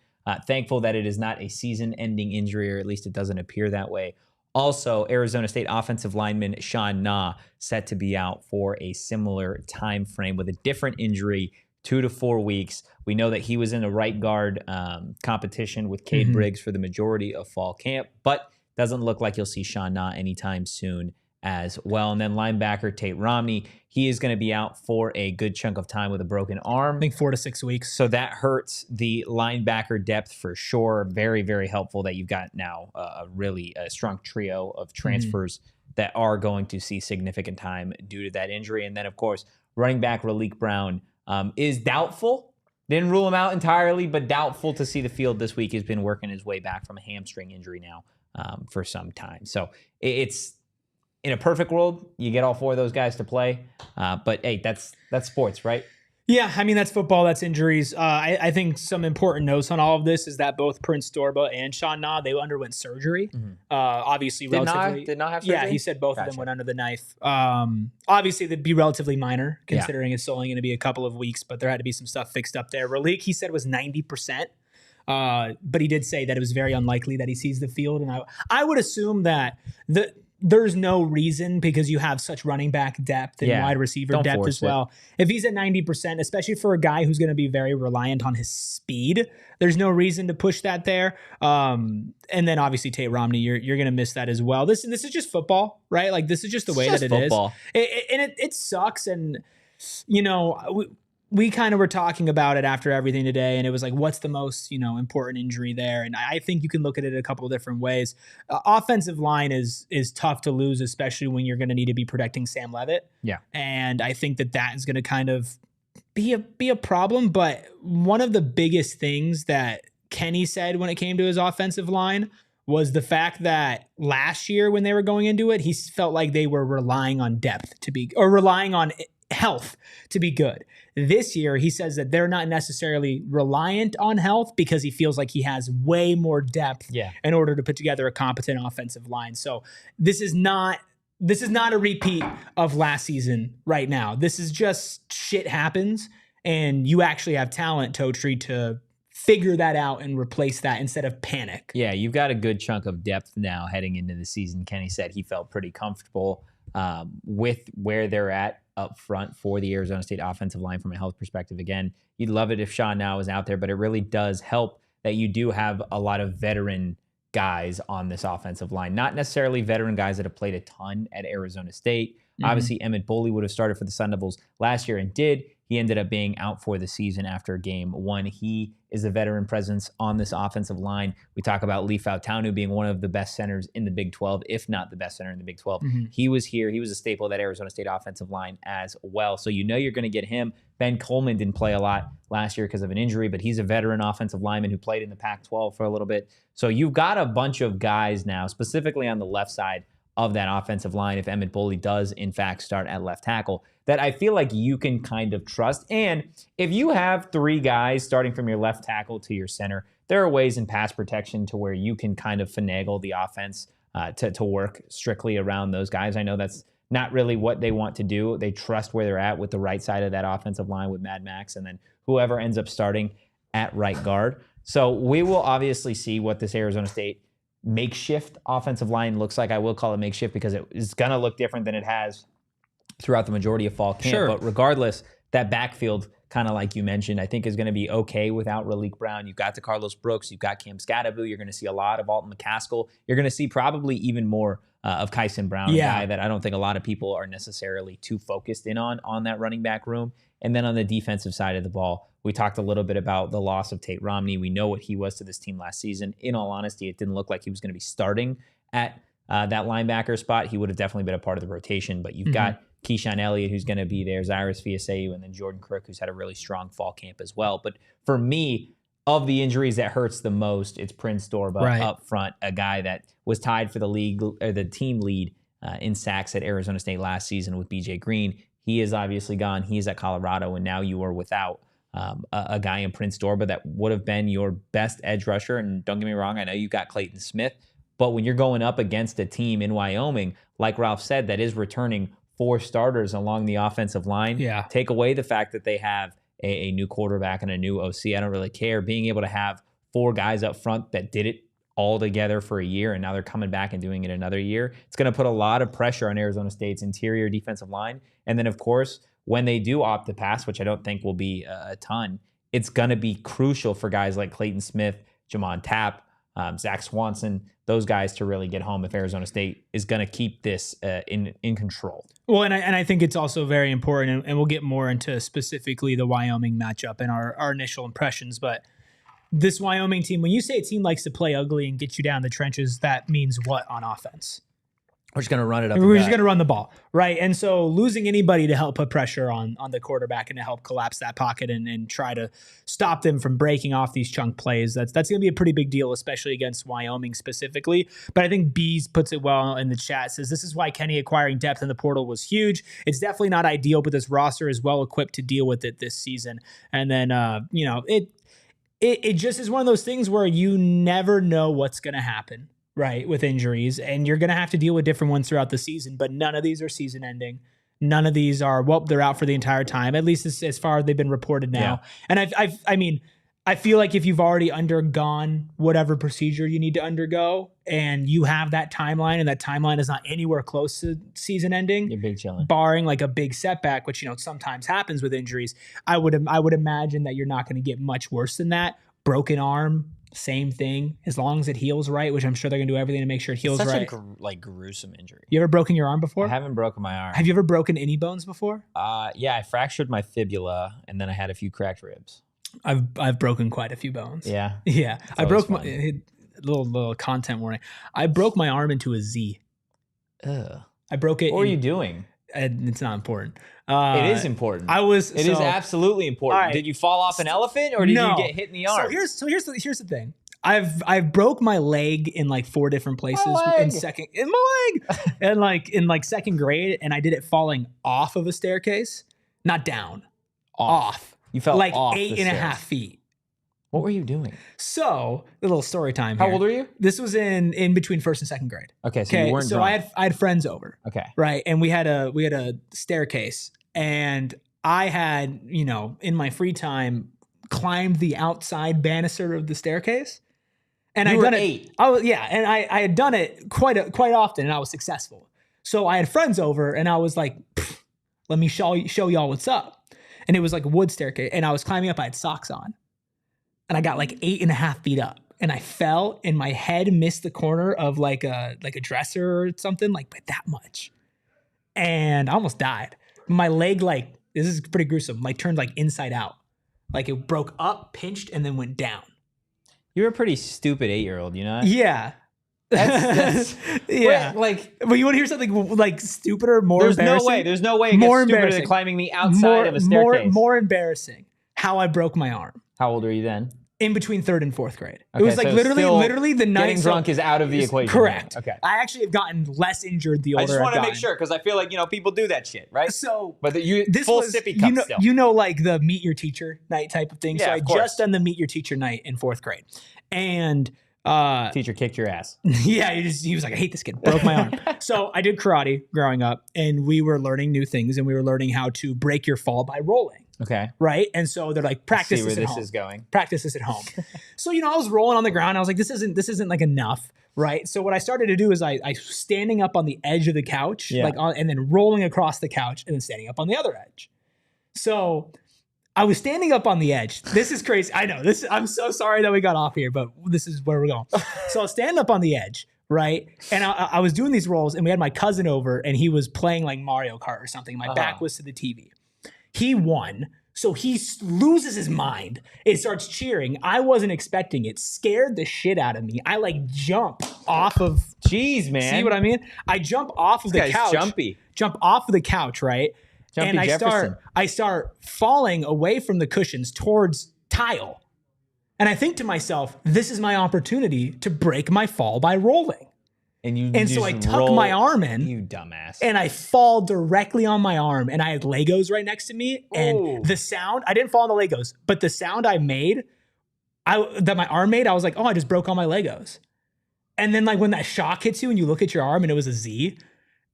Thankful that it is not a season-ending injury, or at least it doesn't appear that way. Also, Arizona State offensive lineman Sean Na set to be out for a similar time frame with a different injury, 2 to 4 weeks. We know that he was in a right guard competition with Cade Briggs for the majority of fall camp, but doesn't look like you'll see Sean Na anytime soon as well. And then linebacker Tate Romney, he is going to be out for a good chunk of time with a broken arm. I think 4 to 6 weeks. So that hurts the linebacker depth for sure. Very, very helpful that you've got now a really strong trio of transfers that are going to see significant time due to that injury. And then, of course, running back Raleek Brown is doubtful. Didn't rule him out entirely, but doubtful to see the field this week. He's been working his way back from a hamstring injury now for some time. So it's in a perfect world, you get all 4 of those guys to play. But hey, that's sports, right? Yeah, I mean, that's football, that's injuries. I think some important notes on all of this is that both Prince Dorba and Sean Na, they underwent surgery. Obviously, did not have surgery? Yeah, he said both of them went under the knife. Obviously, they'd be relatively minor, considering it's only going to be a couple of weeks, but there had to be some stuff fixed up there. Raleek, he said, was 90%. But he did say that it was very unlikely that he sees the field. And I would assume that there's no reason, because you have such running back depth and wide receiver depth as well. If he's at 90%, especially for a guy who's going to be very reliant on his speed, there's no reason to push that there. And then obviously Tate Romney, you're going to miss that as well. This is just football, right? Like, this is just the way that it football is. And it sucks. And, you know, we kind of were talking about it after everything today, and it was like, what's the most, important injury there? And I think you can look at it a couple of different ways. Offensive line is tough to lose, especially when you're going to need to be protecting Sam Leavitt. Yeah. And I think that is going to kind of be a problem. But one of the biggest things that Kenny said when it came to his offensive line was the fact that last year when they were going into it, he felt like they were relying on depth relying on health to be good. This year, he says that they're not necessarily reliant on health because he feels like he has way more depth in order to put together a competent offensive line. So this is not a repeat of last season right now. This is just shit happens, and you actually have talent, Totri, to figure that out and replace that instead of panic. Yeah, you've got a good chunk of depth now heading into the season. Kenny said he felt pretty comfortable with where they're at up front for the Arizona State offensive line from a health perspective. Again, you'd love it if Sean now was out there, but it really does help that you do have a lot of veteran guys on this offensive line. Not necessarily veteran guys that have played a ton at Arizona State. Obviously, Emmett Boley would have started for the Sun Devils last year and did. He ended up being out for the season after game one. He is a veteran presence on this offensive line. We talk about Lee Fautanu being one of the best centers in the Big 12, if not the best center in the Big 12. He was here. He was a staple of that Arizona State offensive line as well. So you're going to get him. Ben Coleman didn't play a lot last year because of an injury, but he's a veteran offensive lineman who played in the Pac-12 for a little bit. So you've got a bunch of guys now, specifically on the left side of that offensive line, if Emmett Boley does, in fact, start at left tackle, that I feel like you can kind of trust. And if you have three guys starting from your left tackle to your center, there are ways in pass protection to where you can kind of finagle the offense to work strictly around those guys. I know that's not really what they want to do. They trust where they're at with the right side of that offensive line with Mad Max, and then whoever ends up starting at right guard. So we will obviously see what this Arizona State makeshift offensive line looks like. I will call it makeshift because it is going to look different than it has throughout the majority of fall camp. Sure. But regardless, that backfield, kind of like you mentioned, I think is going to be okay without Raleek Brown. You've got DeCarlos Brooks. You've got Cam Scadaboo. You're going to see a lot of Alton McCaskill. You're going to see probably even more of Kyson Brown, a guy that I don't think a lot of people are necessarily too focused in on that running back room. And then on the defensive side of the ball, we talked a little bit about the loss of Tate Romney. We know what he was to this team last season. In all honesty, it didn't look like he was going to be starting at that linebacker spot. He would have definitely been a part of the rotation, but you've got Keyshawn Elliott, who's going to be there, Cyrus Fiaseu, and then Jordan Crook, who's had a really strong fall camp as well. But for me, of the injuries that hurts the most, it's Prince Dorba up front, a guy that was tied for the league or the team lead in sacks at Arizona State last season with BJ Green. He is obviously gone. He's at Colorado, and now you are without a guy in Prince Dorba that would have been your best edge rusher. And don't get me wrong, I know you've got Clayton Smith, but when you're going up against a team in Wyoming, like Ralph said, that is returning 4 starters along the offensive line, take away the fact that they have a new quarterback and a new OC. I don't really care. Being able to have 4 guys up front that did it all together for a year, and now they're coming back and doing it another year, it's going to put a lot of pressure on Arizona State's interior defensive line. And then, of course, when they do opt to pass, which I don't think will be a ton, it's going to be crucial for guys like Clayton Smith, Jamon Tapp, Zach Swanson, those guys to really get home if Arizona State is going to keep this in control. Well, and I think it's also very important, and we'll get more into specifically the Wyoming matchup and our initial impressions, but this Wyoming team, when you say a team likes to play ugly and get you down the trenches, that means what on offense? We're just going to run it up. We're just going to run the ball, right? And so losing anybody to help put pressure on the quarterback and to help collapse that pocket and try to stop them from breaking off these chunk plays, that's going to be a pretty big deal, especially against Wyoming specifically. But I think Bees puts it well in the chat, says this is why Kenny acquiring depth in the portal was huge. It's definitely not ideal, but this roster is well equipped to deal with it this season. And then, it just is one of those things where you never know what's going to happen, right, with injuries, and you're going to have to deal with different ones throughout the season, but none of these are season ending. None of these are, they're out for the entire time, at least as far as they've been reported now. Yeah. And I mean, I feel like if you've already undergone whatever procedure you need to undergo and you have that timeline and that timeline is not anywhere close to season ending, You're big chilling. barring like a big setback, which, sometimes happens with injuries, I would imagine that you're not going to get much worse than that. Broken arm, same thing. As long as it heals right, which I'm sure they're going to do everything to make sure it heals right. Such a gruesome injury. You ever broken your arm before? I haven't broken my arm. Have you ever broken any bones before? Yeah, I fractured my fibula and then I had a few cracked ribs. I've broken quite a few bones. Yeah. Yeah. It's I broke always my little content warning. I broke my arm into a Z. Ugh. I broke it. What were you doing? It's not important. It is important. It is absolutely important. Right. Did you fall off an elephant or did you get hit in the arm? So here's the thing. I've broke my leg in like 4 different places in my leg and like in like second grade, and I did it falling off of a staircase, not down, off. You fell like off 8.5 feet. What were you doing? So a little story time. How old were you? This was in between first and second grade. Okay, so you weren't drunk. I had friends over. Okay. Right, and we had a staircase, and I had in my free time climbed the outside banister of the staircase, and I'd done it. 8. And I had done it quite often, and I was successful. So I had friends over, and I was like, "Let me show y'all what's up." And it was like a wood staircase, and I was climbing up. I had socks on, and I got like 8.5 feet up, and I fell, and my head missed the corner of like a dresser or something, like by that much, and I almost died. My leg, like, this is pretty gruesome, like turned like inside out, like it broke up, pinched, and then went down. You're a pretty stupid 8-year-old, you know? Yeah. That's yeah. But you want to hear something like stupider, more embarrassing? There's no way it gets stupider than climbing the outside of a staircase. More embarrassing. How I broke my arm. How old were you then? In between 3rd and 4th grade. Okay, it was like so literally the night. Getting drunk is out of the equation. Correct. Okay. I actually have gotten less injured the older I've gotten. I just want to make sure because I feel like people do that shit, right? So, but this full sippy cup still. Like the meet your teacher night type of thing. Yeah, so I just done the meet your teacher night in 4th grade, and teacher kicked your ass. Yeah, he was like, I hate this kid. Broke my arm. So I did karate growing up, and we were learning new things, and we were learning how to break your fall by rolling. Okay. Right. And so they're like, practice this at home. Is going. Practice this at home. So, I was rolling on the ground. I was like, this isn't like enough. Right. So what I started to do is I standing up on the edge of the couch, and then rolling across the couch and then standing up on the other edge. So I was standing up on the edge. This is crazy. I know this. I'm so sorry that we got off here, but this is where we're going. So I'll stand up on the edge. Right. And I was doing these rolls, and we had my cousin over, and he was playing like Mario Kart or something. My back was to the TV. He won. So he loses his mind. It starts cheering. I wasn't expecting it. Scared the shit out of me. I like jump off of. Jeez, man. See what I mean? I jump off of the couch. Jumpy. Jump off of the couch, right? Jumpy and Jefferson. I start falling away from the cushions towards tile. And I think to myself, this is my opportunity to break my fall by rolling. And so I tuck my arm in. You dumbass. And I fall directly on my arm. And I had Legos right next to me. And the sound, I didn't fall on the Legos, but the sound I made, that my arm made, I was like, I just broke all my Legos. And then like when that shock hits you and you look at your arm and it was a Z,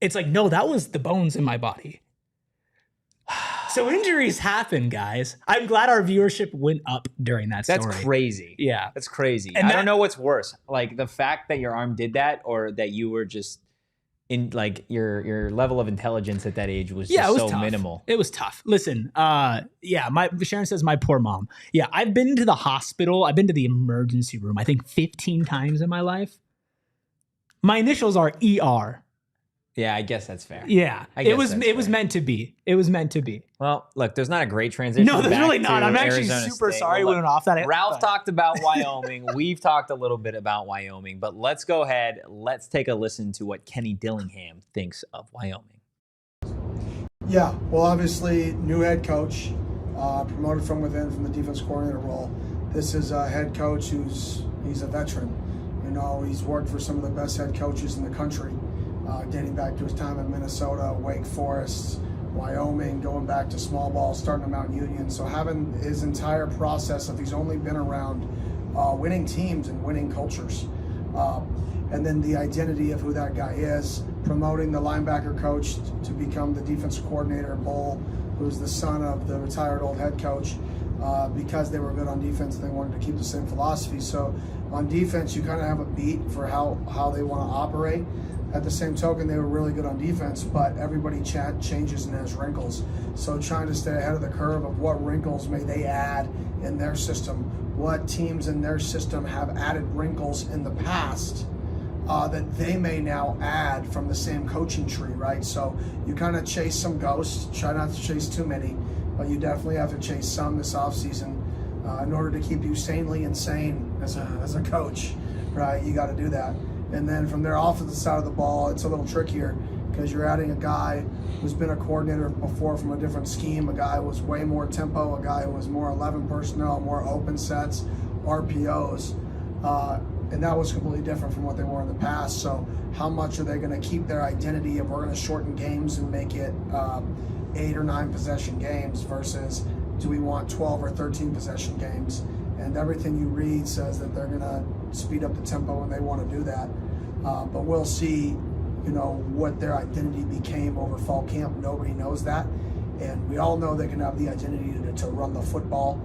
it's like, no, that was the bones in my body. So injuries happen, guys. I'm glad our viewership went up during that story. That's crazy. Yeah. That's crazy. And I don't know what's worse. Like the fact that your arm did that or that you were just in like your level of intelligence at that age was just so minimal. It was tough. Listen, Sharon says my poor mom. Yeah, I've been to the hospital. I've been to the emergency room, I think 15 times in my life. My initials are ER. Yeah, I guess that's fair. Yeah, it was meant to be. It was meant to be. Well, look, there's not a great transition. No, there's really not. I'm actually Arizona super State. sorry we went off that. Ralph talked about Wyoming. We've talked a little bit about Wyoming, but let's go ahead. Let's take a listen to what Kenny Dillingham thinks of Wyoming. Yeah, well, obviously, new head coach, promoted from within from the defense coordinator role. This is a head coach he's a veteran. He's worked for some of the best head coaches in the country. Dating back to his time in Minnesota, Wake Forest, Wyoming, going back to small ball, starting at Mount Union. So having his entire process of he's only been around winning teams and winning cultures. And then the identity of who that guy is, promoting the linebacker coach to become the defensive coordinator, Bull, who's the son of the retired old head coach. because they were good on defense. They wanted to keep the same philosophy. So on defense, you kind of have a beat for how they want to operate. At the same token, they were really good on defense, but everybody changes and has wrinkles. So trying to stay ahead of the curve of what wrinkles may they add in their system, what teams in their system have added wrinkles in the past that they may now add from the same coaching tree, right? So you kind of chase some ghosts, try not to chase too many, but you definitely have to chase some this offseason in order to keep you sanely insane as a coach, right? You got to do that. And then from their offensive side of the ball, it's a little trickier because you're adding a guy who's been a coordinator before from a different scheme, a guy who was way more tempo, a guy who was more 11 personnel, more open sets, RPOs. And that was completely different from what they were in the past. So how much are they going to keep their identity of we're going to shorten games and make it 8 or 9 possession games versus do we want 12 or 13 possession games? And everything you read says that they're going to speed up the tempo and they want to do that. But we'll see, what their identity became over fall camp. Nobody knows that. And we all know they can have the identity to run the football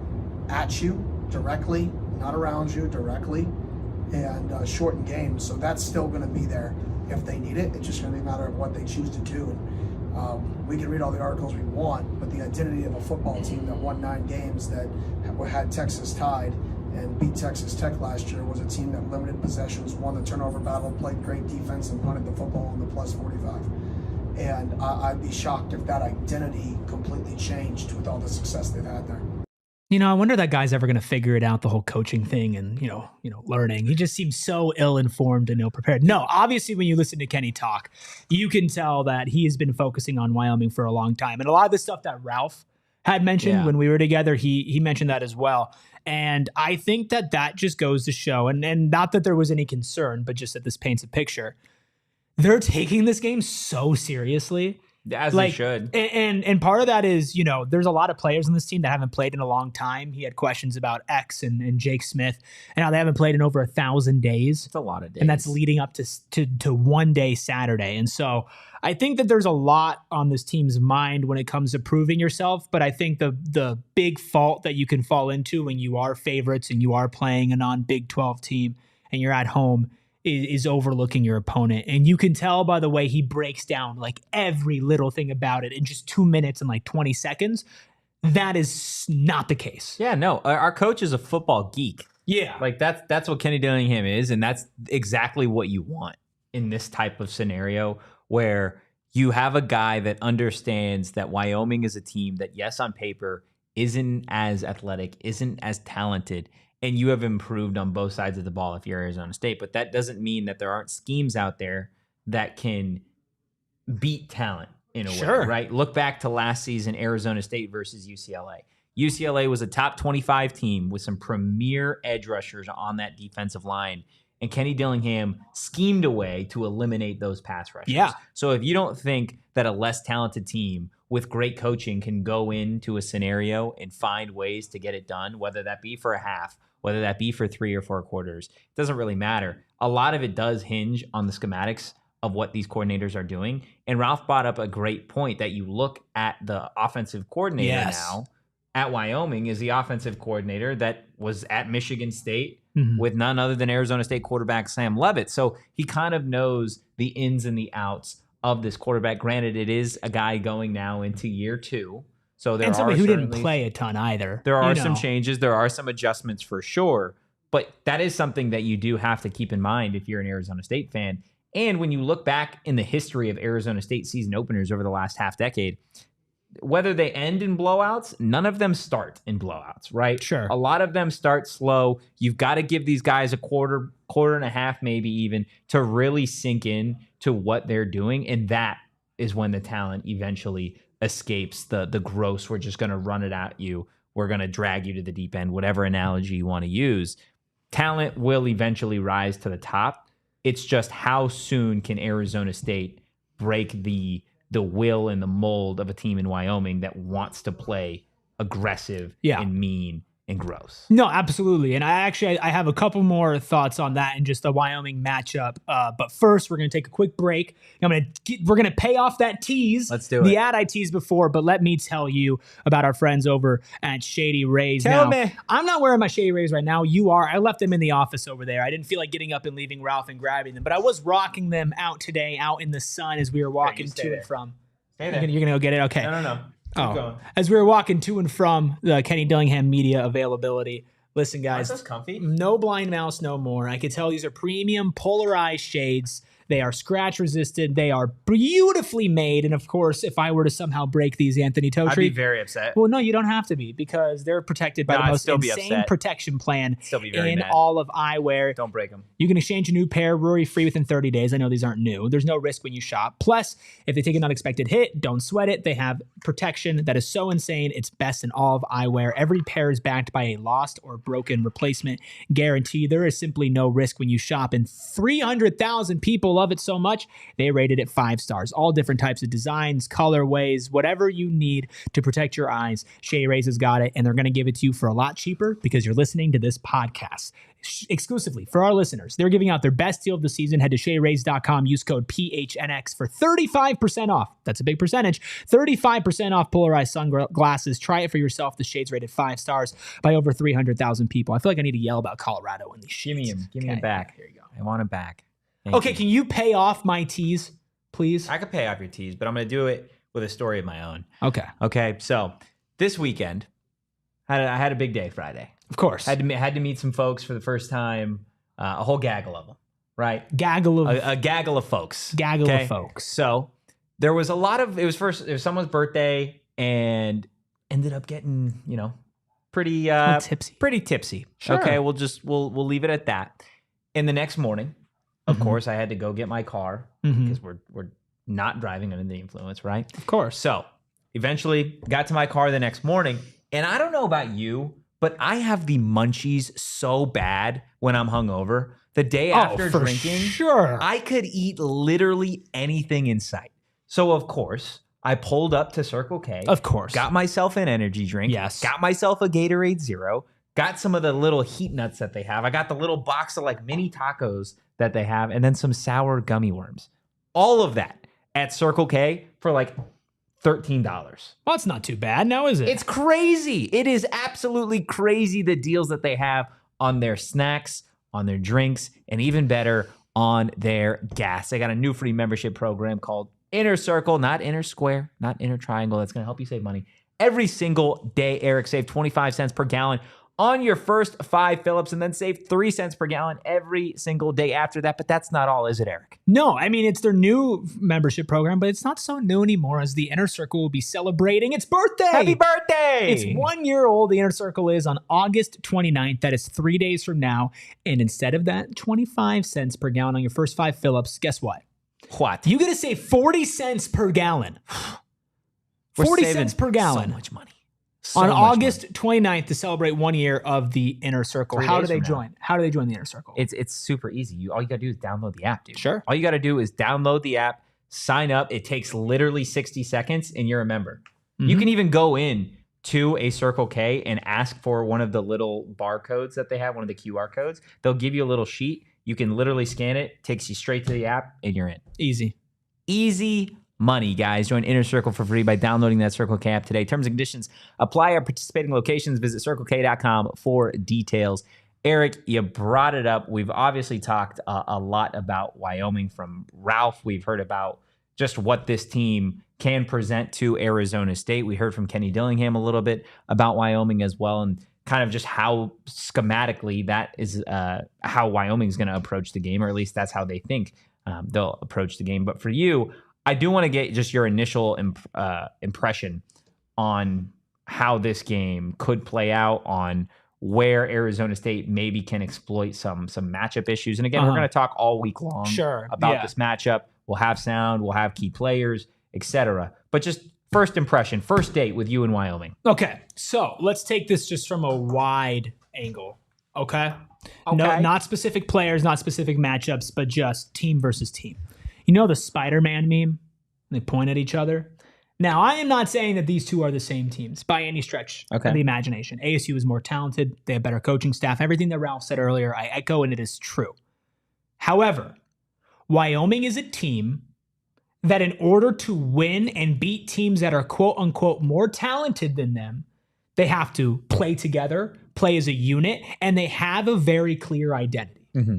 at you directly, not around you, directly, and shorten games. So that's still going to be there if they need it. It's just going to be a matter of what they choose to do. And we can read all the articles we want, but the identity of a football team that won 9 games that had Texas tied and beat Texas Tech last year was a team that limited possessions, won the turnover battle, played great defense, and punted the football on the plus 45. And I'd be shocked if that identity completely changed with all the success they've had there. I wonder that guy's ever going to figure it out, the whole coaching thing and, learning. He just seems so ill-informed and ill-prepared. No, obviously when you listen to Kenny talk, you can tell that he has been focusing on Wyoming for a long time. And a lot of the stuff that Ralph had mentioned when we were together, he mentioned that as well. And I think that just goes to show, and not that there was any concern, but just that this paints a picture. They're taking this game so seriously. As they should. And part of that is, there's a lot of players on this team that haven't played in a long time. He had questions about X and Jake Smith, and how they haven't played in over 1,000 days. It's a lot of days. And that's leading up to one day Saturday. And so I think that there's a lot on this team's mind when it comes to proving yourself. But I think the big fault that you can fall into when you are favorites and you are playing a non-Big 12 team and you're at home is overlooking your opponent. And you can tell by the way he breaks down like every little thing about it in just 2 minutes and like 20 seconds. That is not the case. Yeah, no, our coach is a football geek. Yeah. Like that's what Kenny Dillingham is. And that's exactly what you want in this type of scenario where you have a guy that understands that Wyoming is a team that, yes, on paper isn't as athletic, isn't as talented, and you have improved on both sides of the ball if you're Arizona State. But that doesn't mean that there aren't schemes out there that can beat talent in a way, right? Look back to last season, Arizona State versus UCLA. UCLA was a top 25 team with some premier edge rushers on that defensive line. And Kenny Dillingham schemed a way to eliminate those pass rushers. Yeah. So if you don't think that a less talented team with great coaching can go into a scenario and find ways to get it done, whether that be for a half, whether that be for 3 or 4 quarters, it doesn't really matter. A lot of it does hinge on the schematics of what these coordinators are doing. And Ralph brought up a great point that you look at the offensive coordinator now at Wyoming is the offensive coordinator that was at Michigan State with none other than Arizona State quarterback Sam Leavitt. So he kind of knows the ins and the outs of this quarterback. Granted, it is a guy going now into year 2. So there and are somebody who didn't play a ton either. There are some changes. There are some adjustments for sure. But that is something that you do have to keep in mind if you're an Arizona State fan. And when you look back in the history of Arizona State season openers over the last half decade, whether they end in blowouts, none of them start in blowouts, right? Sure. A lot of them start slow. You've got to give these guys a quarter and a half, maybe even, to really sink in to what they're doing. And that is when the talent eventually escapes the gross, we're just going to run it at you. We're going to drag you to the deep end, whatever analogy you want to use. Talent will eventually rise to the top. It's just how soon can Arizona State break the will and the mold of a team in Wyoming that wants to play aggressive and mean and gross. No, absolutely. And I have a couple more thoughts on that and just the Wyoming matchup. But first, we're going to take a quick break. We're going to pay off that tease. Let's do the it. ad I teased before, but let me tell you about our friends over at Shady Rays. Tell now, me. I'm not wearing my Shady Rays right now. You are. I left them in the office over there. I didn't feel like getting up and leaving Ralph and grabbing them, but I was rocking them out today, out in the sun as we were walking to and from. Stay there. You're going to go get it? Okay. No. Keep going. As we were walking to and from the Kenny Dillingham media availability, listen, guys, Aren't those comfy? no blind mouse no more. I can tell these are premium polarized shades. They are scratch resistant. They are beautifully made. And of course, if I were to somehow break these, Anthony Totri, I'd be very upset. well, no, you don't have to be because they're protected by No, the I'd most still be insane upset. protection plan Still be very in mad. all of eyewear. Don't break them. You can exchange a new pair worry-free within 30 days. I know these aren't new. There's no risk when you shop. Plus, if they take an unexpected hit, don't sweat it. They have protection that is so insane, it's best in all of eyewear. Every pair is backed by a lost or broken replacement guarantee. There is simply no risk when you shop, and 300,000 people love it so much, they rated it 5 stars. All different types of designs, colorways, whatever you need to protect your eyes, Shady Rays has got it, and they're going to give it to you for a lot cheaper because you're listening to this podcast. Exclusively for our listeners, they're giving out their best deal of the season. Head to ShayRays.com, use code PHNX for 35% off. That's a big percentage. 35% off polarized sunglasses. Try it for yourself. The shades rated 5 stars by over 300,000 people. I feel like I need to yell about Colorado in these shades. Give me them back. Here you go. I want them back. Thank Okay, you. can you pay off my teas, please? I could pay off your teas, but I'm going to do it with a story of my own. Okay, Okay, so this weekend, I had a big day Friday. of course. Had to meet some folks for the first time, a whole gaggle of them, right? Gaggle of A gaggle of folks. Gaggle okay? of folks. So there was a lot of, it was someone's birthday and ended up getting, pretty tipsy. Pretty tipsy. Sure. Okay, we'll leave it at that. And the next morning, of Mhm. course, I had to go get my car Mhm. because we're not driving under the influence, right? Of course. So eventually got to my car the next morning, and I don't know about you, but I have the munchies so bad when I'm hungover. The day after for drinking, sure. I could eat literally anything in sight. So of course, I pulled up to Circle K. Of course. Got myself an energy drink. Yes. Got myself a Gatorade Zero. Got some of the little heat nuts that they have. I got the little box of like mini tacos that they have, and then some sour gummy worms. All of that at Circle K for like $13. Well, it's not too bad now, is it? It's crazy. It is absolutely crazy the deals that they have on their snacks, on their drinks, and even better, on their gas. They got a new free membership program called Inner Circle, not Inner Square, not Inner Triangle. That's going to help you save money. Every single day, Erik, save 25 cents per gallon on your first 5 fill-ups, and then save 3 cents per gallon every single day after that. But that's not all, is it, Erik? No, I mean, it's their new membership program, but it's not so new anymore as the Inner Circle will be celebrating its birthday. Happy birthday! It's 1 year old. The Inner Circle is on August 29th. That is 3 days from now. And instead of that 25 cents per gallon on your first 5 fill-ups, guess what? What? You get to save 40 cents per gallon. We're 40 saving cents per gallon. So much money. So On much August 29th to celebrate 1 year of the Inner Circle. 3 How do days they from now. join? How do they join the Inner Circle? It's super easy. All you gotta do is download the app, dude. Sure. All you gotta do is download the app, sign up. It takes literally 60 seconds, and you're a member. You Mhm. can even go in to a Circle K and ask for one of the little barcodes that they have, one of the QR codes. They'll give you a little sheet. You can literally scan it, takes you straight to the app, and you're in. Easy. Easy money, guys. Join Inner Circle for free by downloading that Circle K app today. Terms and conditions apply at participating locations. Visit circlek.com for details. Erik, you brought it up. We've obviously talked a lot about Wyoming from Ralph. We've heard about just what this team can present to Arizona State. We heard from Kenny Dillingham a little bit about Wyoming as well, and kind of just how schematically that is how Wyoming's going to approach the game, or at least that's how they think they'll approach the game. But for you, I do want to get just your initial impression on how this game could play out, on where Arizona State maybe can exploit some matchup issues. And again, we're going to talk all week long about this matchup. We'll have sound, we'll have key players, etc. But just first impression, first date with you in Wyoming. Okay, so let's take this just from a wide angle, okay? No, not specific players, not specific matchups, but just team versus team. You know the Spider-Man meme? They point at each other. Now, I am not saying that these two are the same teams by any stretch of the imagination. ASU is more talented. They have better coaching staff. Everything that Ralph said earlier, I echo, and it is true. However, Wyoming is a team that in order to win and beat teams that are quote-unquote more talented than them, they have to play together, play as a unit, and they have a very clear identity. Mm-hmm.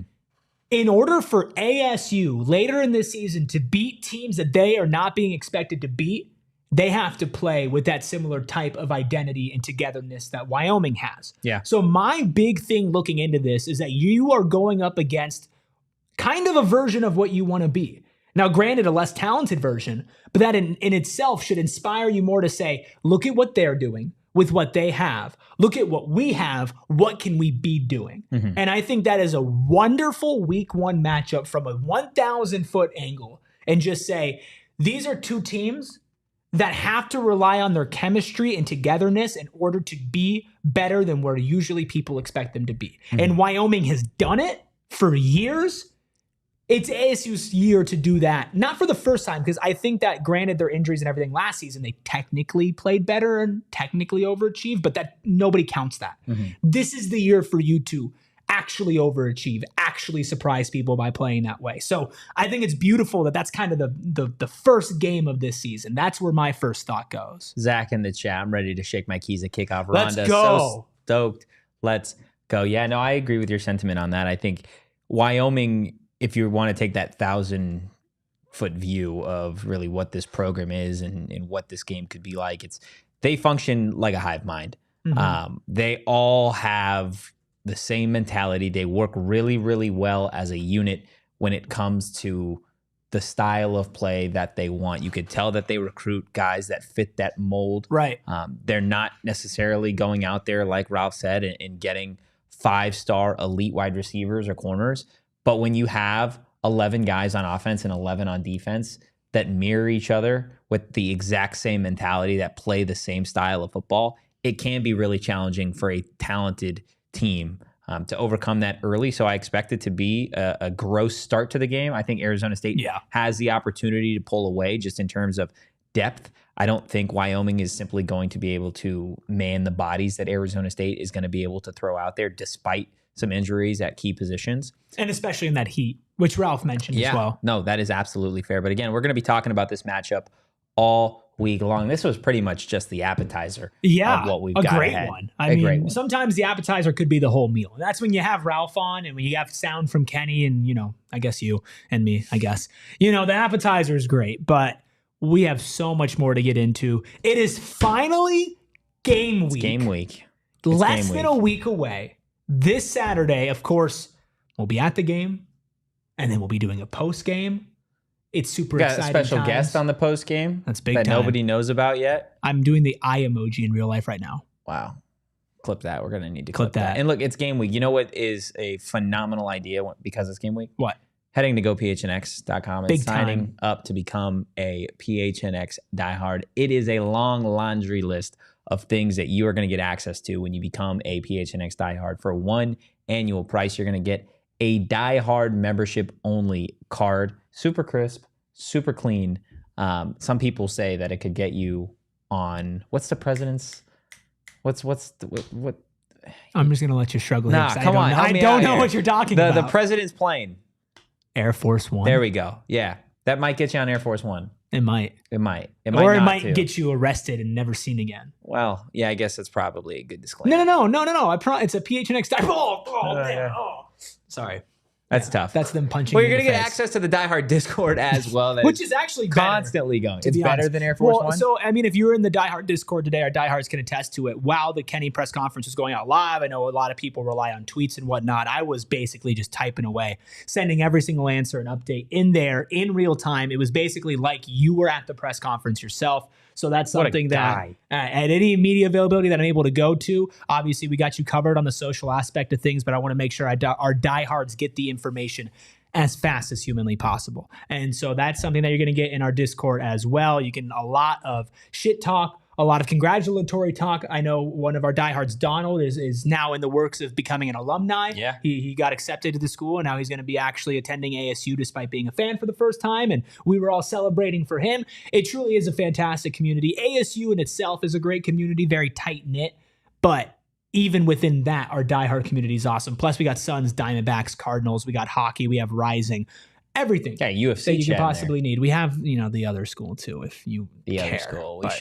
In order for ASU later in this season to beat teams that they are not being expected to beat, they have to play with that similar type of identity and togetherness that Wyoming has. Yeah. So my big thing looking into this is that you are going up against kind of a version of what you want to be. Now, granted, a less talented version, but that in itself should inspire you more to say, look at what they're doing with what they have. Look at what we have. What can we be doing? Mm-hmm. And I think that is a wonderful week one matchup from a 1,000-foot angle, and just say, these are two teams that have to rely on their chemistry and togetherness in order to be better than where usually people expect them to be. Mm-hmm. And Wyoming has done it for years. It's ASU's year to do that. Not for the first time, because I think that granted their injuries and everything last season, they technically played better and technically overachieved, but that nobody counts that. Mm-hmm. This is the year for you to actually overachieve, actually surprise people by playing that way. So I think it's beautiful that that's kind of the first game of this season. That's where my first thought goes. Zach in the chat, I'm ready to shake my keys at kickoff. Let's Rhonda, go. So stoked. Let's go. Yeah, no, I agree with your sentiment on that. I think Wyoming, if you want to take that 1,000-foot view of really what this program is and what this game could be like, they function like a hive mind. Mm-hmm. They all have the same mentality. They work really, really well as a unit when it comes to the style of play that they want. You could tell that they recruit guys that fit that mold. Right. They're not necessarily going out there, like Ralph said, and getting 5-star elite wide receivers or corners. But when you have 11 guys on offense and 11 on defense that mirror each other with the exact same mentality, that play the same style of football, it can be really challenging for a talented team to overcome that early. So I expect it to be a gross start to the game. I think Arizona State has the opportunity to pull away just in terms of depth. I don't think Wyoming is simply going to be able to man the bodies that Arizona State is going to be able to throw out there, despite some injuries at key positions. And especially in that heat, which Ralph mentioned as well. No, that is absolutely fair. But again, we're going to be talking about this matchup all week long. This was pretty much just the appetizer of what we've got great ahead. One. I mean, sometimes the appetizer could be the whole meal. And that's when you have Ralph on and when you have sound from Kenny and, I guess you and me, I guess. The appetizer is great, but we have so much more to get into. It is finally game week. It's game week. Less than a week away. This Saturday, of course, we'll be at the game, and then we'll be doing a post game. It's super exciting. Got a special guest on the post game. That's big that time. Nobody knows about yet. I'm doing the eye emoji in real life right now. Wow. Clip that. We're going to need to clip that. And look, it's game week. You know what is a phenomenal idea because it's game week? What? Heading to gophnx.com and signing up to become a PHNX diehard. It is a long laundry list of things that you are going to get access to when you become a PHNX diehard. For one annual price, you're going to get a diehard membership only card. Super crisp, super clean. Some people say that it could get you on what? I'm just going to let you struggle here. Come on. I don't know what you're talking about. The president's plane. Air Force One. There we go. Yeah. That might get you on Air Force One. It might. It might or it not might too. Get you arrested and never seen again. Well, yeah, I guess that's probably a good disclaimer. No. It's a PHNX diehard. Sorry. That's tough. That's them punching. Well, you're going to get access to the Die Hard Discord as well. Which is actually constantly going. It's better than Air Force One? So, I mean, if you're in the Die Hard Discord today, our diehards can attest to it. While the Kenny press conference was going out live, I know a lot of people rely on tweets and whatnot. I was basically just typing away, sending every single answer and update in there in real time. It was basically like you were at the press conference yourself. So that's something that at any media availability that I'm able to go to, obviously we got you covered on the social aspect of things, but I want to make sure our diehards get the information as fast as humanly possible. And so that's something that you're going to get in our Discord as well. You get a lot of shit talk, a lot of congratulatory talk. I know one of our diehards, Donald, is now in the works of becoming an alumni. Yeah. He got accepted to the school, and now he's going to be actually attending ASU despite being a fan for the first time, and we were all celebrating for him. It truly is a fantastic community. ASU in itself is a great community, very tight-knit, but even within that, our diehard community is awesome. Plus, we got Suns, Diamondbacks, Cardinals, we got hockey, we have Rising, everything Yeah, UFC that you chat can in possibly need. We have, the other school too, if you The care. other school. But,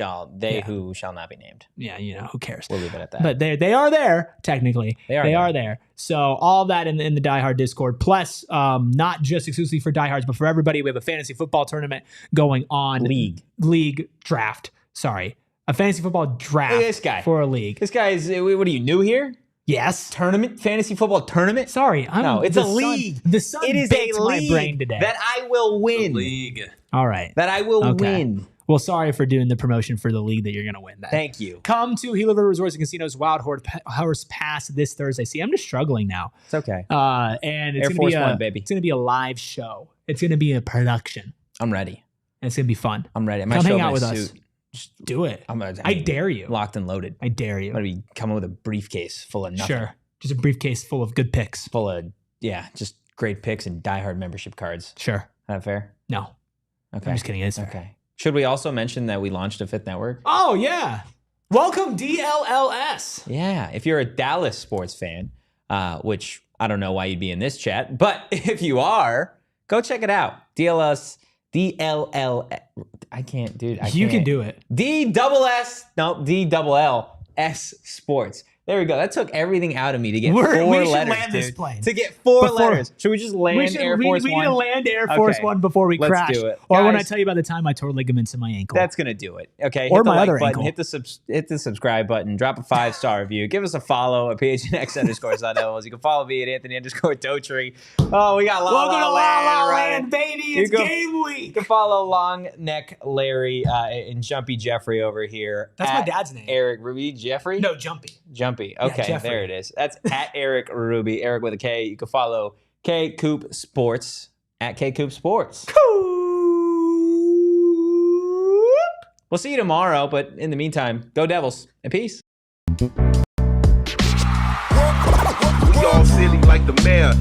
Who shall not be named. yeah, who cares? We'll leave it at that. But they are there, technically. They are there. So all that in the diehard Discord. Plus, not just exclusively for diehards, but for everybody, we have a fantasy football tournament going on. League draft. Sorry. A fantasy football draft. Look at this guy. For a league. This guy is, what are you, new here? Yes. Tournament? Fantasy football tournament? Sorry. No, it's a league. The sun It is baked a league my brain today. that I will win. League. All right. That I will win. Well, sorry for doing the promotion for the league that you're going to win. Then. Thank you. Come to Gila River Resorts and Casinos Wild Horse Pass this Thursday. See, I'm just struggling now. It's okay. And it's Air going Force to be One, baby. It's going to be a live show. It's going to be a production. I'm ready. And it's going to be fun. I'm ready. Come hang out with us. Just do it. I dare you. Locked and loaded. I dare you. I'm going to be coming with a briefcase full of nothing. Sure. Just a briefcase full of good picks. Full of, just great picks and diehard membership cards. Sure. Is that fair? No. Okay. I'm just kidding. It's fair. Okay. Should we also mention that we launched a fifth network? Oh, yeah. Welcome, DLLS. Yeah. If you're a Dallas sports fan, which I don't know why you'd be in this chat, but if you are, go check it out. DLL. I can't, dude. You can do it. DLLS Sports. There we go. That took everything out of me to get four we should letters, land dude. this plane. To get four letters. Should we just land Air Force we One? need to land Air Force Okay. One before we Let's crash. do it. Or when I Guys, tell you about the time I tore ligaments in my ankle. That's going to do it. Okay. Or hit the my like other button. ankle. Hit the subscribe button. Drop a 5-star review. Give us a follow at PHNX _Sun Devils. You can follow me at Anthony _Totri. Oh, we got Welcome to La La right? Land, baby. It's game week. You can follow Long Neck Larry and Jumpy Jeffrey over here. That's my dad's name. Eric Ruby Jeffrey? No, Jumpy. Jumpy. Okay, Jeffrey. there it is. That's at Erik Ruby. Eric with a K. You can follow K Coop Sports at K Coop Sports. We'll see you tomorrow, but in the meantime, go Devils and peace. We all silly like the mayor.